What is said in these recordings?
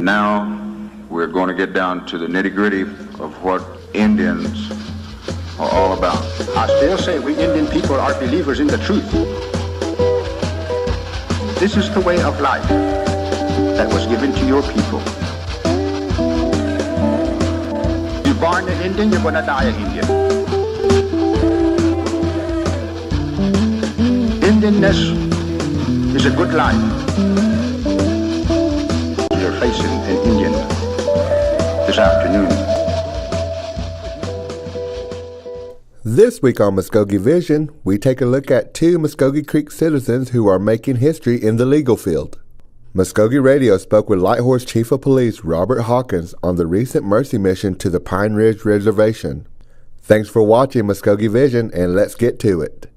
Now we're going to get down to the nitty-gritty of what Indians are all about. I still say we Indian people are believers in the truth. This is the way of life that was given to your people. You're born an Indian, you're going to die an Indian. Indianness is a good life. You're facing an Indian this afternoon. This week on Muskogee Vision, we take a look at two Muskogee Creek citizens who are making history in the legal field. Muskogee Radio spoke with Lighthorse Chief of Police Robert Hawkins on the recent mercy mission to the Pine Ridge Reservation. Thanks for watching Muskogee Vision, and let's get to it.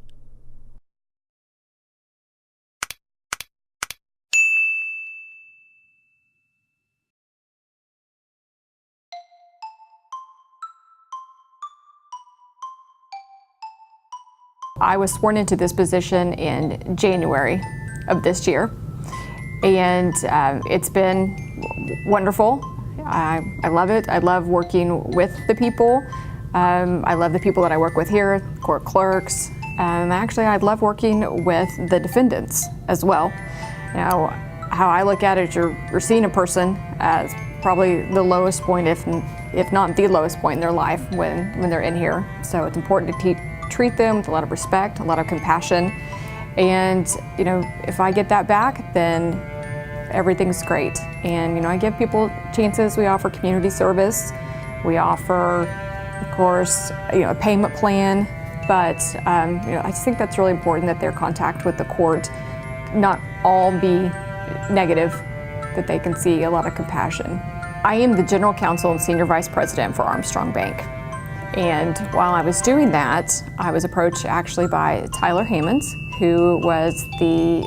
I was sworn into this position in January of this year, and it's been wonderful. I love it. I love working with the people. I love the people that I work with here, court clerks. Actually, I love working with the defendants as well. Now, how I look at it is you're seeing a person as probably the lowest point, if not the lowest point in their life when they're in here. So it's important to treat them with a lot of respect, a lot of compassion, and if I get that back, then everything's great. And I give people chances. We offer community service, we offer, of course, a payment plan, but I just think that's really important that their contact with the court not all be negative, that they can see a lot of compassion. I am the General Counsel and Senior Vice President for Armstrong Bank. And while I was doing that, I was approached actually by Tyler Hammonds, who was the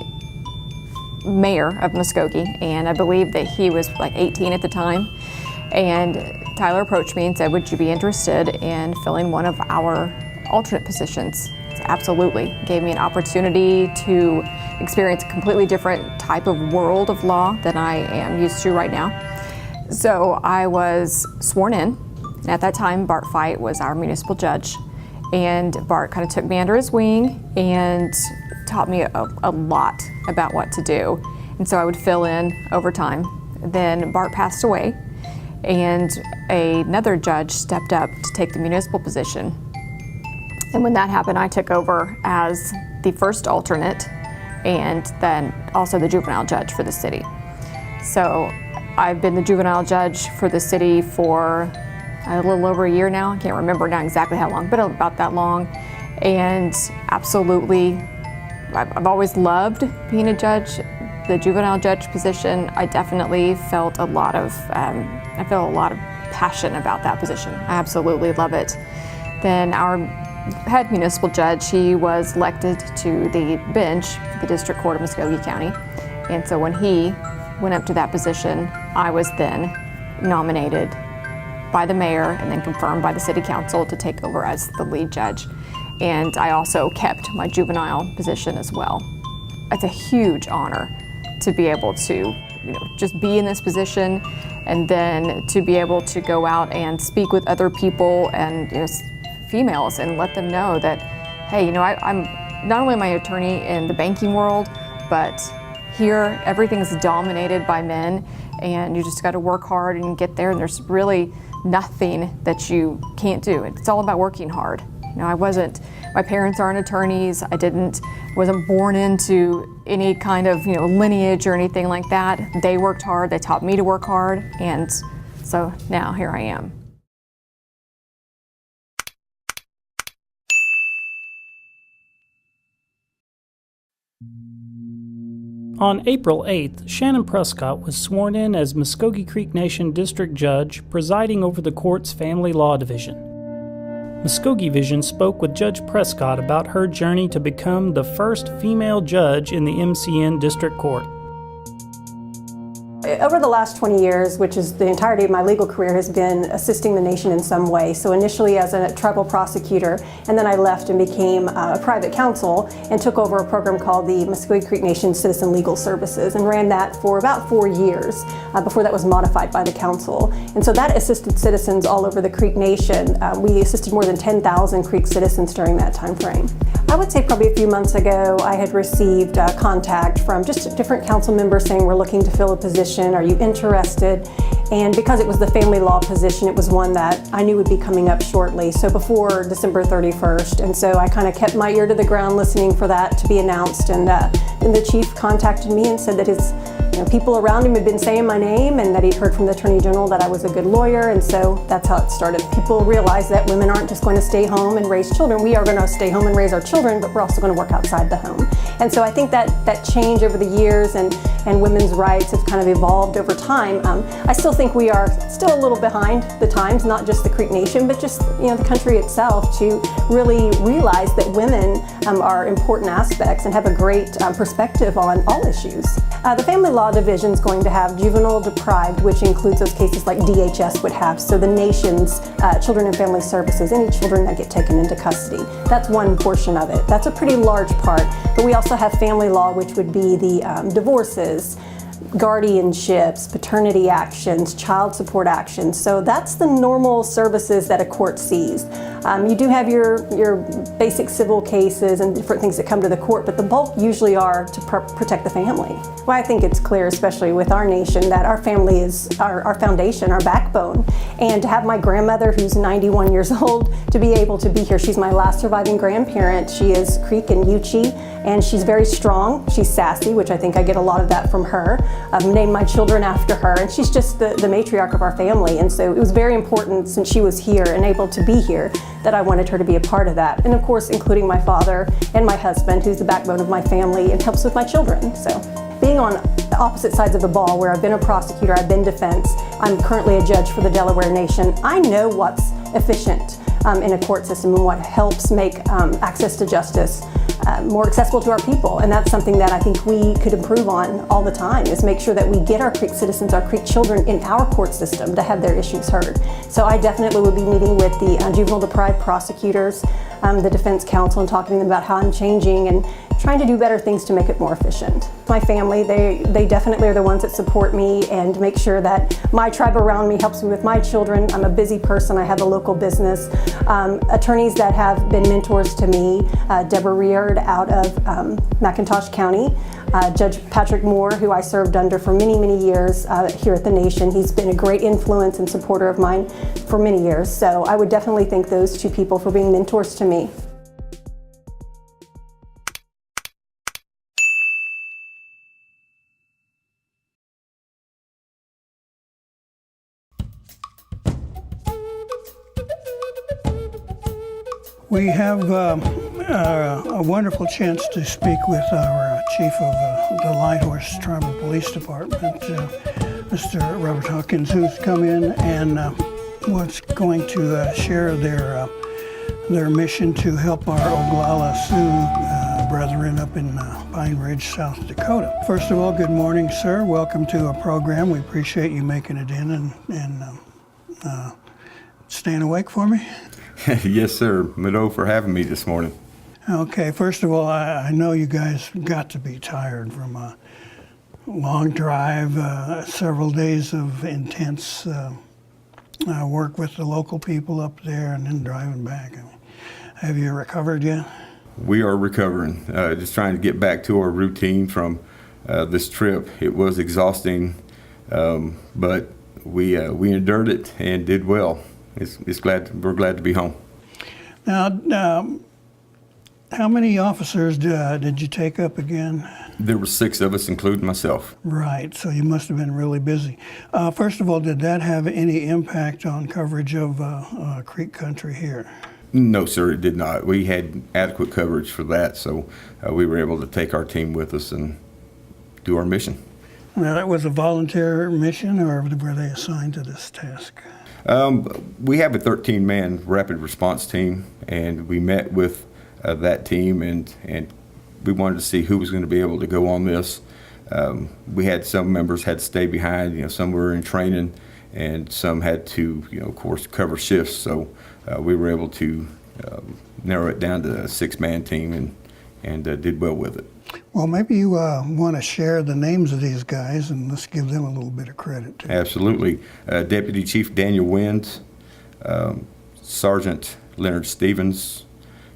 mayor of Muskogee, and I believe that he was like 18 at the time. And Tyler approached me and said, would you be interested in filling one of our alternate positions? Absolutely. Gave me an opportunity to experience a completely different type of world of law than I am used to right now. So I was sworn in. At that time, Bart Fight was our municipal judge, and Bart kind of took me under his wing and taught me a lot about what to do. And so I would fill in over time. Then Bart passed away, and another judge stepped up to take the municipal position. And when that happened, I took over as the first alternate and then also the juvenile judge for the city. So I've been the juvenile judge for the city for a little over a year now. I can't remember now exactly how long, but about that long. And absolutely, I've always loved being a judge. The juvenile judge position, I definitely felt a lot of passion about that position. I absolutely love it. Then our head municipal judge, he was elected to the bench for the District Court of Muskogee County. And so when he went up to that position, I was then nominated by the mayor and then confirmed by the city council to take over as the lead judge. And I also kept my juvenile position as well. It's a huge honor to be able to just be in this position, and then to be able to go out and speak with other people and females and let them know that, hey, I'm not only am I an attorney in the banking world, but here everything's dominated by men, and you just got to work hard and get there, and there's really nothing that you can't do. It's all about working hard. My parents aren't attorneys. I wasn't born into any kind of lineage or anything like that. They worked hard. They taught me to work hard, and so now here I am. On April 8th, Shannon Prescott was sworn in as Muskogee Creek Nation District Judge, presiding over the court's Family Law Division. Muskogee Vision spoke with Judge Prescott about her journey to become the first female judge in the MCN District Court. over the last 20 years, which is the entirety of my legal career, has been assisting the nation in some way. So initially as a tribal prosecutor, and then I left and became a private counsel and took over a program called the Muskogee Creek Nation Citizen Legal Services and ran that for about 4 years before that was modified by the council. And so that assisted citizens all over the Creek Nation. We assisted more than 10,000 Creek citizens during that time frame. I would say probably a few months ago I had received contact from just different council members saying we're looking to fill a position, are you interested? And because it was the family law position, it was one that I knew would be coming up shortly, so before December 31st. And so I kind of kept my ear to the ground listening for that to be announced. And then the chief contacted me and said that his people around him had been saying my name and that he'd heard from the Attorney General that I was a good lawyer, and so that's how it started. People realize that women aren't just going to stay home and raise children. We are going to stay home and raise our children, but we're also going to work outside the home. And so I think that change over the years and women's rights have kind of evolved over time. I still think we are still a little behind the times, not just the Creek Nation, but just the country itself, to really realize that women are important aspects and have a great perspective on all issues. The Family Law Division is going to have juvenile deprived, which includes those cases like DHS would have, so the nation's Children and Family Services, any children that get taken into custody. That's one portion of it. That's a pretty large part, but we also have family law, which would be the divorces, guardianships, paternity actions, child support actions. So that's the normal services that a court sees. You do have your basic civil cases and different things that come to the court, but the bulk usually are to protect the family. Well, I think it's clear, especially with our nation, that our family is our foundation, our backbone. And to have my grandmother, who's 91 years old, to be able to be here. She's my last surviving grandparent. She is Creek and Yuchi, and she's very strong. She's sassy, which I think I get a lot of that from her. I've named my children after her, and she's just the matriarch of our family. And so it was very important, since she was here and able to be here, that I wanted her to be a part of that. And of course, including my father and my husband, who's the backbone of my family and helps with my children. So being on the opposite sides of the ball, where I've been a prosecutor, I've been defense, I'm currently a judge for the Delaware Nation, I know what's efficient in a court system and what helps make access to justice more accessible to our people. And that's something that I think we could improve on all the time, is make sure that we get our Creek citizens, our Creek children in our court system to have their issues heard. So I definitely will be meeting with the juvenile deprived prosecutors, the defense counsel, and talking to them about how I'm changing and trying to do better things to make it more efficient. My family, they definitely are the ones that support me and make sure that my tribe around me helps me with my children. I'm a busy person. I have a local business. Attorneys that have been mentors to me, Deborah Reard out of McIntosh County, Judge Patrick Moore, who I served under for many, many years here at the Nation. He's been a great influence and supporter of mine for many years. So I would definitely thank those two people for being mentors to me. We have a wonderful chance to speak with our chief of the Lighthorse Tribal Police Department, Mr. Robert Hawkins, who's come in and was going to share their mission to help our Oglala Sioux brethren up in Pine Ridge, South Dakota. First of all, good morning, sir. Welcome to our program. We appreciate you making it in and staying awake for me. Yes, sir. Mado for having me this morning. Okay, first of all, I know you guys got to be tired from a long drive, several days of intense work with the local people up there and then driving back. Have you recovered yet? We are recovering, just trying to get back to our routine from this trip. It was exhausting, but we endured it and did well. We're glad to be home. Now, how many officers did you take up again? There were 6 of us, including myself. Right, so you must have been really busy. First of all, did that have any impact on coverage of Creek country here? No, sir, it did not. We had adequate coverage for that, so we were able to take our team with us and do our mission. Now, that was a volunteer mission, or were they assigned to this task? We have a 13-man rapid response team, and we met with that team, and we wanted to see who was going to be able to go on this. We had some members had to stay behind. Some were in training, and some had to, of course, cover shifts. So we were able to narrow it down to a 6-man team and did well with it. Well, maybe you want to share the names of these guys, and let's give them a little bit of credit, too. Absolutely. Deputy Chief Daniel Wind, Sergeant Leonard Stevens,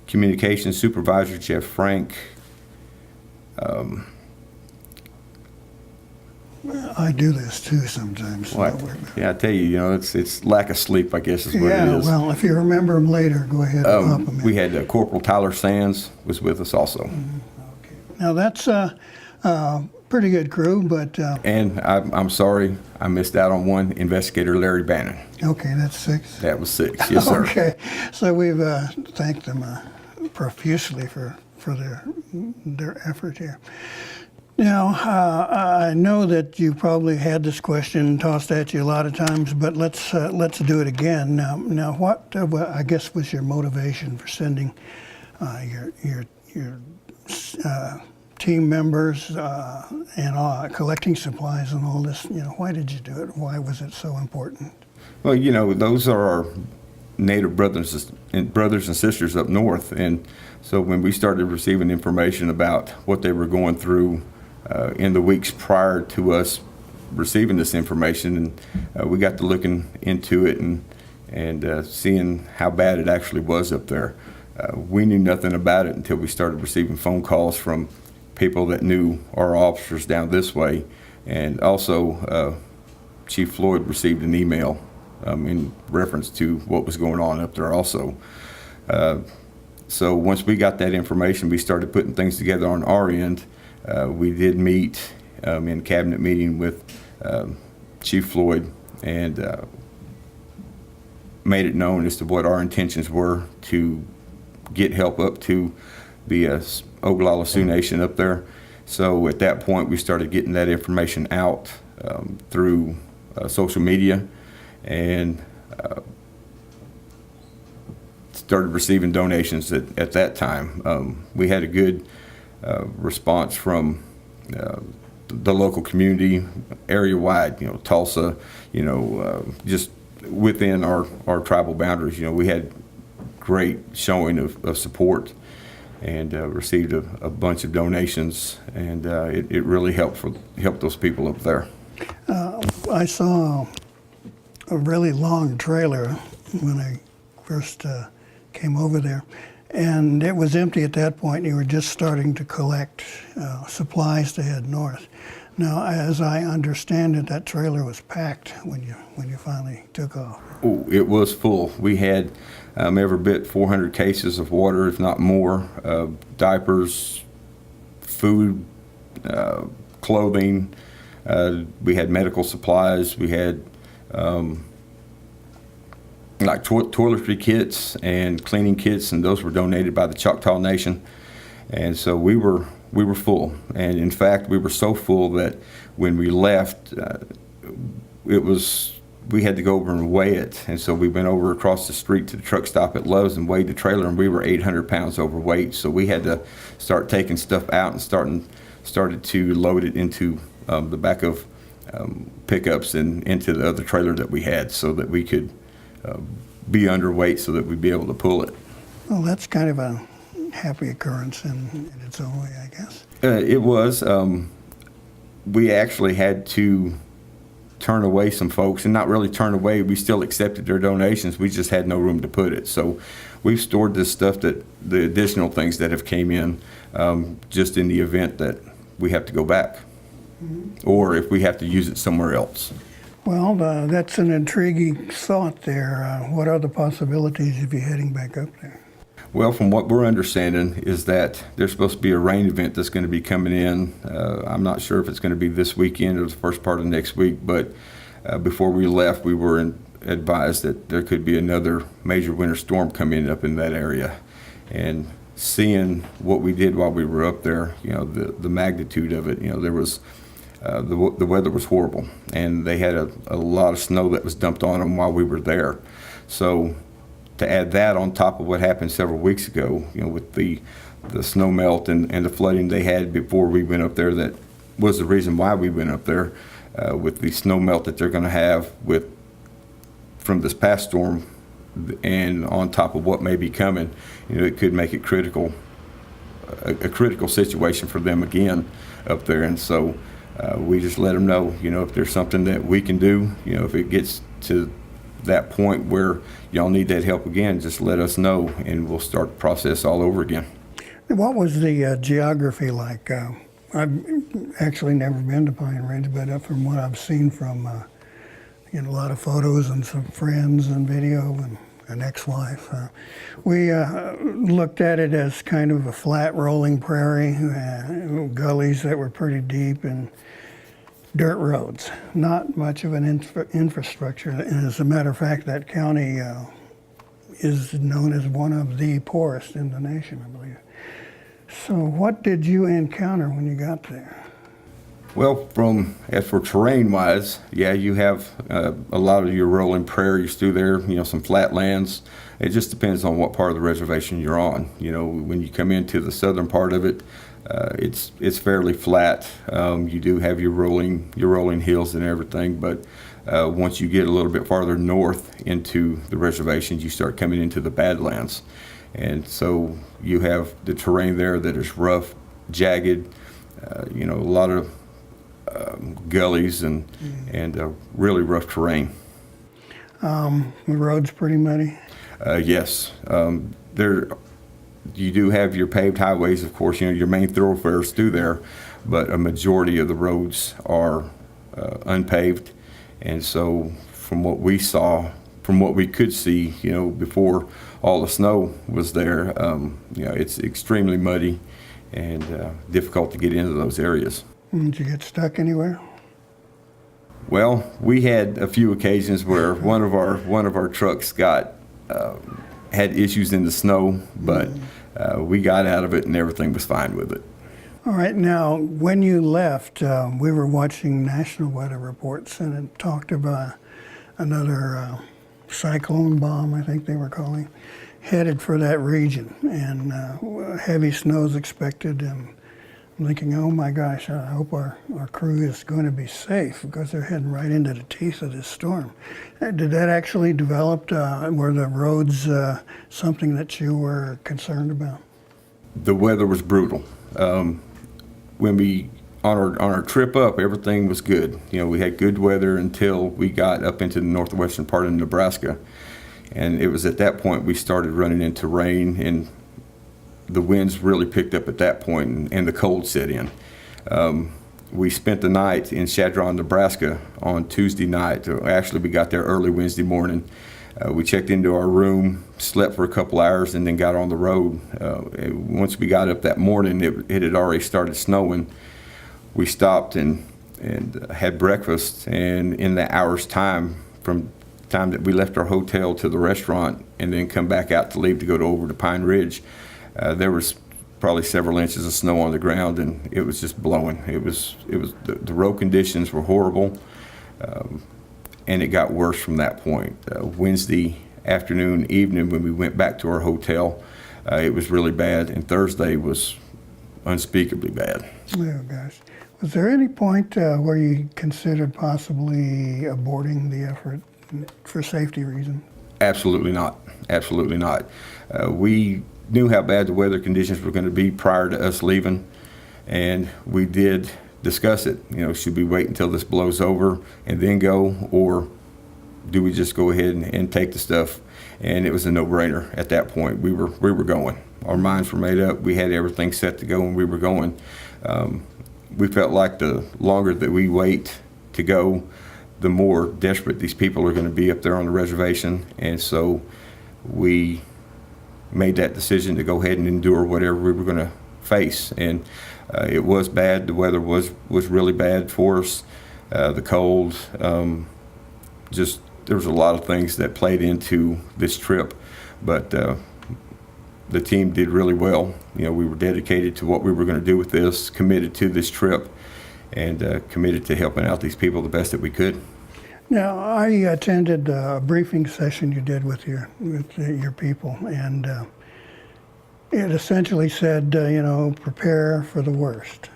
Communications Supervisor Jeff Frank. I do this, too, sometimes. So Yeah, I tell you, it's lack of sleep, I guess, is what it is. Well, if you remember them later, go ahead and pop them in. We had Corporal Tyler Sands was with us also. Okay. Now, that's a pretty good crew, but... And I'm sorry, I missed out on one, Investigator Larry Bannon. Okay, that's 6? That was 6, yes, sir. Okay, so we've thanked them profusely for their effort here. Now, I know that you probably had this question tossed at you a lot of times, but let's do it again. Now, what I guess was your motivation for sending your team members and collecting supplies and all this? Why did you do it? Why was it so important? Well, those are our Native brothers and sisters up north, and so when we started receiving information about what they were going through in the weeks prior to us receiving this information, and we got to looking into it and seeing how bad it actually was up there. We knew nothing about it until we started receiving phone calls from people that knew our officers down this way, and also Chief Floyd received an email in reference to what was going on up there also. So once we got that information, we started putting things together on our end. We did meet in cabinet meeting with Chief Floyd and made it known as to what our intentions were to get help up to the Oglala Sioux Nation up there. So at that point, we started getting that information out through social media, and started receiving donations at that time. We had a good response from the local community, area-wide, Tulsa, just within our tribal boundaries. We had great showing of support, and received a bunch of donations, and it really helped those people up there. I saw a really long trailer when I first came over there, and it was empty at that point. You were just starting to collect supplies to head north. Now, as I understand it, that trailer was packed when you finally took off. Oh, it was full. We had every bit 400 cases of water, if not more, diapers, food, clothing. We had medical supplies. We had like toiletry kits and cleaning kits, and those were donated by the Choctaw Nation. And so we were full. And in fact, we were so full that when we left, we had to go over and weigh it. And so we went over across the street to the truck stop at Love's and weighed the trailer, and we were 800 pounds overweight. So we had to start taking stuff out and started to load it into the back of pickups and into the other trailer that we had, so that we could be underweight, so that we'd be able to pull it. Well, that's kind of a happy occurrence in its own way, I guess. It was. We actually had to turn away some folks, and not really turn away. We still accepted their donations. We just had no room to put it. So we've stored this stuff, the additional things that have came in, just in the event that we have to go back, or if we have to use it somewhere else. Well, that's an intriguing thought there. What are the possibilities of you heading back up there? Well, from what we're understanding is that there's supposed to be a rain event that's going to be coming in. I'm not sure if it's going to be this weekend or the first part of next week, but before we left, we were advised that there could be another major winter storm coming up in that area. And seeing what we did while we were up there, the magnitude of it, there was the weather was horrible, and they had a lot of snow that was dumped on them while we were there. So to add that on top of what happened several weeks ago, with the snow melt and the flooding they had before we went up there, that was the reason why we went up there with the snow melt that they're going to have from this past storm, and on top of what may be coming. It could make it a critical situation for them again up there. And so we just let them know, if there's something that we can do, if it gets to that point where y'all need that help again, just let us know and we'll start the process all over again. What was the geography like? I've actually never been to Pine Ridge, but from what I've seen from a lot of photos and some friends and video and an ex-wife, we looked at it as kind of a flat rolling prairie, gullies that were pretty deep and dirt roads, not much of an infrastructure. And as a matter of fact, that county is known as one of the poorest in the nation, I believe. So what did you encounter when you got there? Well, as for terrain-wise, you have a lot of your rolling prairies through there, some flat lands. It just depends on what part of the reservation you're on. When you come into the southern part of it, it's fairly flat. You do have your rolling hills and everything, but once you get a little bit farther north into the reservations, you start coming into the Badlands. And so you have the terrain there that is rough, jagged, a lot of gullies and really rough terrain. The road's pretty muddy? Yes. You do have your paved highways, of course, your main thoroughfares through there, but a majority of the roads are unpaved. And so from what we saw, from what we could see, before all the snow was there, it's extremely muddy and difficult to get into those areas. Did you get stuck anywhere? Well, we had a few occasions where one of our trucks had issues in the snow, but we got out of it and everything was fine with it. All right, now when you left, we were watching national weather reports and it talked about another cyclone bomb, I think they were calling, headed for that region, and heavy snow is expected. And I'm thinking, oh my gosh, I hope our crew is going to be safe because they're heading right into the teeth of this storm. Did that actually develop? Were the roads something that you were concerned about? The weather was brutal. When we on our trip up, everything was good. We had good weather until we got up into the northwestern part of Nebraska, and it was at that point we started running into rain, and the winds really picked up at that point, and the cold set in. We spent the night in Chadron, Nebraska on Tuesday night. Actually, we got there early Wednesday morning. We checked into our room, slept for a couple hours, and then got on the road. Once we got up that morning, it had already started snowing. We stopped and had breakfast, and in the hour's time, from the time that we left our hotel to the restaurant and then come back out to leave to go over to Pine Ridge, there was probably several inches of snow on the ground, and it was just blowing. The road conditions were horrible, and it got worse from that point. Wednesday afternoon, evening, when we went back to our hotel, it was really bad, and Thursday was unspeakably bad. Oh gosh. Was there any point where you considered possibly aborting the effort for safety reasons? Absolutely not. Absolutely not. We knew how bad the weather conditions were going to be prior to us leaving, and we did discuss it. Should we wait until this blows over and then go, or do we just go ahead and take the stuff? And it was a no-brainer at that point. We were going. Our minds were made up. We had everything set to go, and we were going. We felt like the longer that we wait to go, the more desperate these people are going to be up there on the reservation. And so we made that decision to go ahead and endure whatever we were going to face. And it was bad. The weather was really bad for us. The cold, just there was a lot of things that played into this trip. But the team did really well. We were dedicated to what we were going to do with this, committed to this trip, and committed to helping out these people the best that we could. Now, I attended a briefing session you did with your people, and it essentially said, prepare for the worst.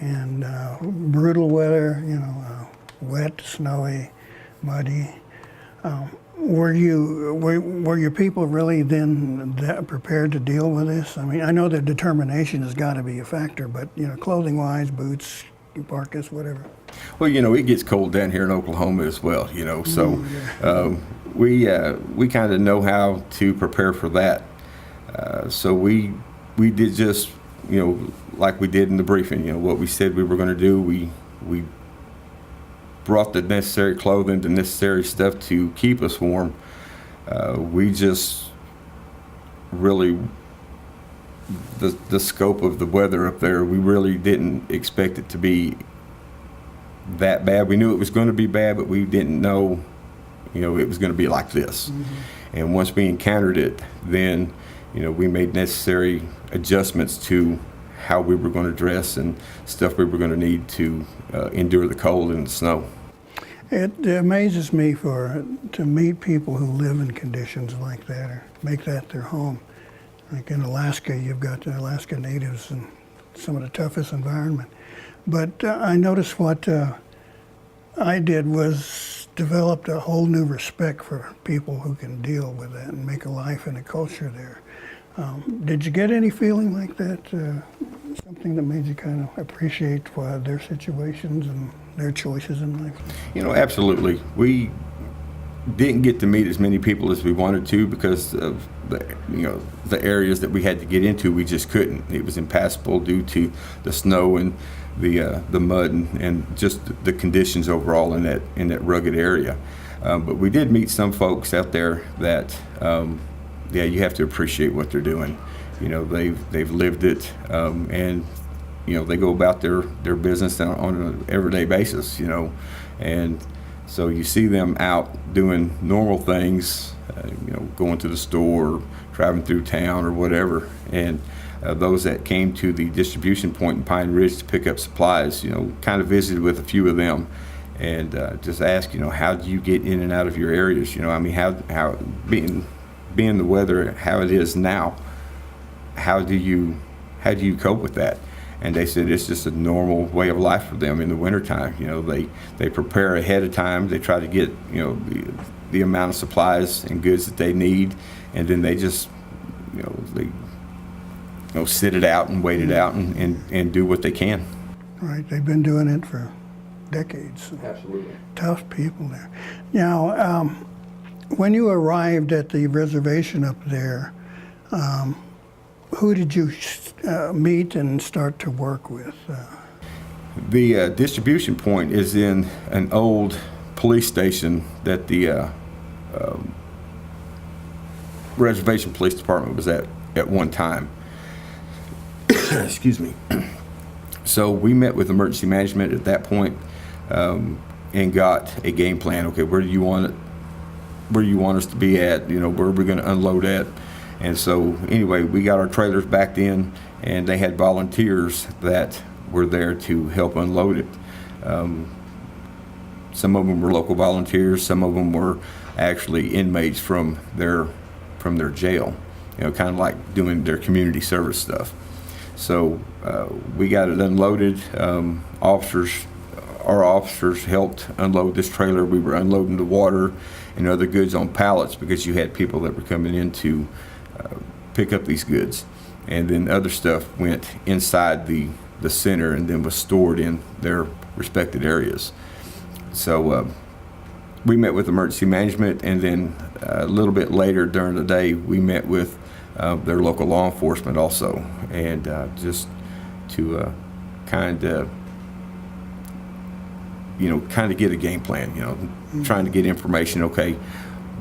and brutal weather, wet, snowy, muddy. Were your people really then that prepared to deal with this? I mean, I know that determination has got to be a factor, but clothing-wise, boots, parkas, whatever. Well, it gets cold down here in Oklahoma as well, so we kind of know how to prepare for that. So we did just, like we did in the briefing, what we said we were going to do. We brought the necessary clothing, the necessary stuff to keep us warm. We just really, the scope of the weather up there, we really didn't expect it to be that bad. We knew it was going to be bad, but we didn't know, it was going to be like this. Mm-hmm. And once we encountered it, then, we made necessary adjustments to how we were going to dress and stuff we were going to need to endure the cold and the snow. It amazes me to meet people who live in conditions like that or make that their home. Like in Alaska, you've got the Alaska natives and some of the toughest environment. But I noticed what I did was developed a whole new respect for people who can deal with that and make a life and a culture there. Did you get any feeling like that? Something that made you kind of appreciate their situations and their choices in life? Absolutely. We didn't get to meet as many people as we wanted to because of the areas that we had to get into. We just couldn't. It was impassable due to the snow and the mud and just the conditions overall in that rugged area. But we did meet some folks out there that you have to appreciate what they're doing. They've lived it, and they go about their business on an everyday basis. And so you see them out doing normal things, going to the store, driving through town or whatever. And those that came to the distribution point in Pine Ridge to pick up supplies, kind of visited with a few of them and just asked, how do you get in and out of your areas? How being the weather how it is now, how do you cope with that? And they said it's just a normal way of life for them in the wintertime. They prepare ahead of time. They try to get the amount of supplies and goods that they need, and then they just sit it out and wait it out and do what they can. Right, they've been doing it for decades. Absolutely. Tough people there. Now, when you arrived at the reservation up there, who did you meet and start to work with? The distribution point is in an old police station that the reservation police department was at one time. Excuse me. So we met with emergency management at that point, and got a game plan. Okay, where do you want us to be at? Where are we going to unload at? And so anyway, we got our trailers backed in, and they had volunteers that were there to help unload it. Some of them were local volunteers. Some of them were actually inmates from their jail, kind of like doing their community service stuff. So we got it unloaded. Our officers helped unload this trailer. We were unloading the water and other goods on pallets because you had people that were coming in to pick up these goods. And then other stuff went inside the center and then was stored in their respected areas. So we met with emergency management, and then a little bit later during the day we met with their local law enforcement also, and just to kind of get a game plan, trying to get information. Okay,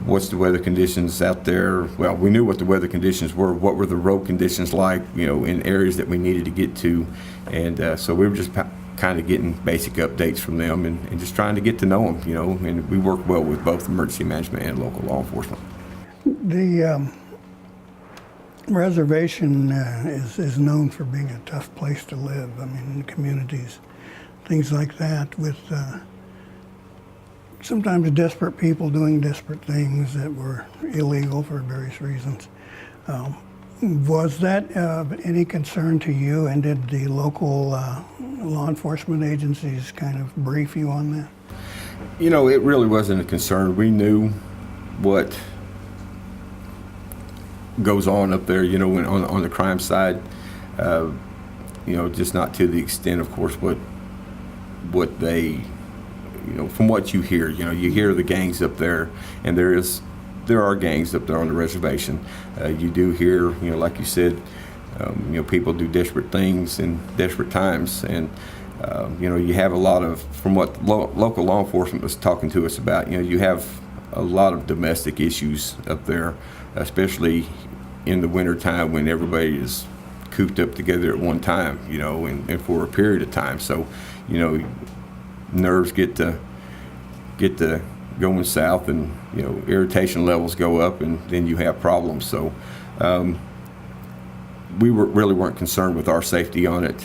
what's the weather conditions out there? Well, we knew what the weather conditions were. What were the road conditions like, in areas that we needed to get to? And so we were just kind of getting basic updates from them and just trying to get to know them, and we work well with both emergency management and local law enforcement. The reservation is known for being a tough place to live. I mean, communities, things like that, with sometimes desperate people doing desperate things that were illegal for various reasons. Was that of any concern to you, and did the local law enforcement agencies kind of brief you on that? You know, it really wasn't a concern. We knew what goes on up there, you know, on the crime side. You know, just not to the extent, of course, what they, you know, from what you hear, you hear the gangs up there, and there are gangs up there on the reservation. You do hear, you know, like you said, you know, people do desperate things in desperate times, and you know, you have a lot of, from what local law enforcement was talking to us about, you know, you have a lot of domestic issues up there, especially in the winter time when everybody is cooped up together at one time, you know, and for a period of time. So, you know, nerves get to going south, and, you know, irritation levels go up, and then you have problems. So we really weren't concerned with our safety on it.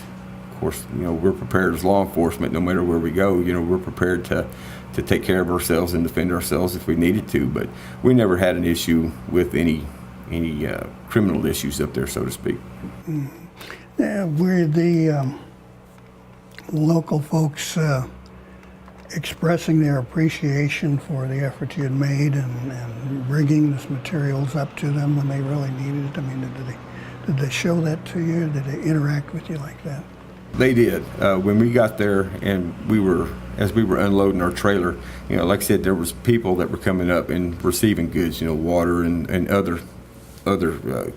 Of course, you know, we're prepared as law enforcement. No matter where we go, you know, we're prepared to take care of ourselves and defend ourselves if we needed to. But we never had an issue with any criminal issues up there, so to speak. Were the local folks expressing their appreciation for the effort you had made and bringing this materials up to them when they really needed it? I mean, did they show that to you? Did they interact with you like that? They did. When we got there, and as we were unloading our trailer, you know, like I said, there was people that were coming up and receiving goods, you know, water and other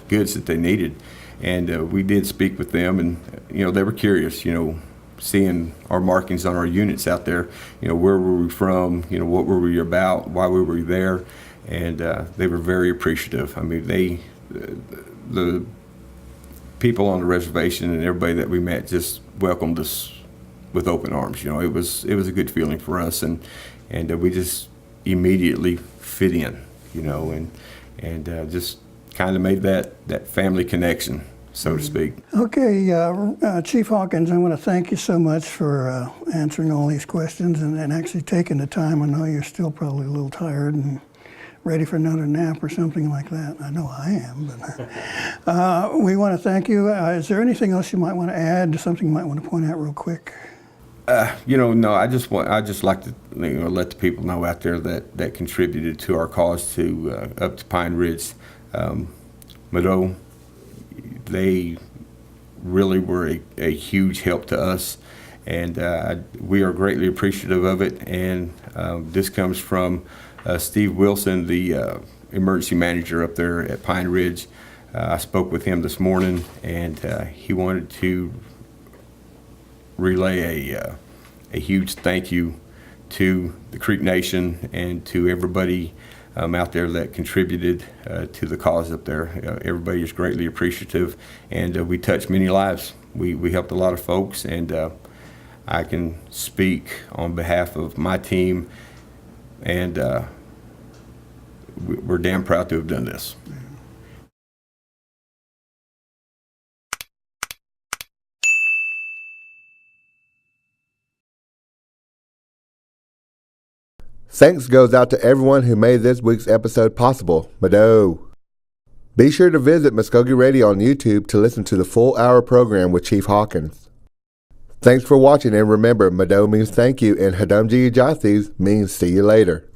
goods that they needed. And we did speak with them, and, you know, they were curious, you know, seeing our markings on our units out there, you know, where were we from, you know, what were we about, why were we there, and they were very appreciative. I mean, the people on the reservation and everybody that we met just welcomed us with open arms. You know, it was a good feeling for us, and we just immediately fit in, you know, and just kind of made that family connection, so to speak. Okay, Chief Hawkins, I want to thank you so much for answering all these questions and actually taking the time. I know you're still probably a little tired and ready for another nap or something like that. I know I am, but we want to thank you. Is there anything else you might want to add, something you might want to point out real quick? You know, no, I just like to, you know, let the people know out there that contributed to our cause up to Pine Ridge. Mado, they really were a huge help to us, and we are greatly appreciative of it. And this comes from Steve Wilson, the emergency manager up there at Pine Ridge. I spoke with him this morning, and he wanted to relay a huge thank you to the Creek Nation and to everybody out there that contributed to the cause up there. Everybody is greatly appreciative, and we touched many lives. We helped a lot of folks, and I can speak on behalf of my team, and we're damn proud to have done this. Thanks goes out to everyone who made this week's episode possible. Mado. Be sure to visit Muskogee Radio on YouTube to listen to the full hour program with Chief Hawkins. Thanks for watching, and remember, Mado means thank you, and Hadamji Ijathis means see you later.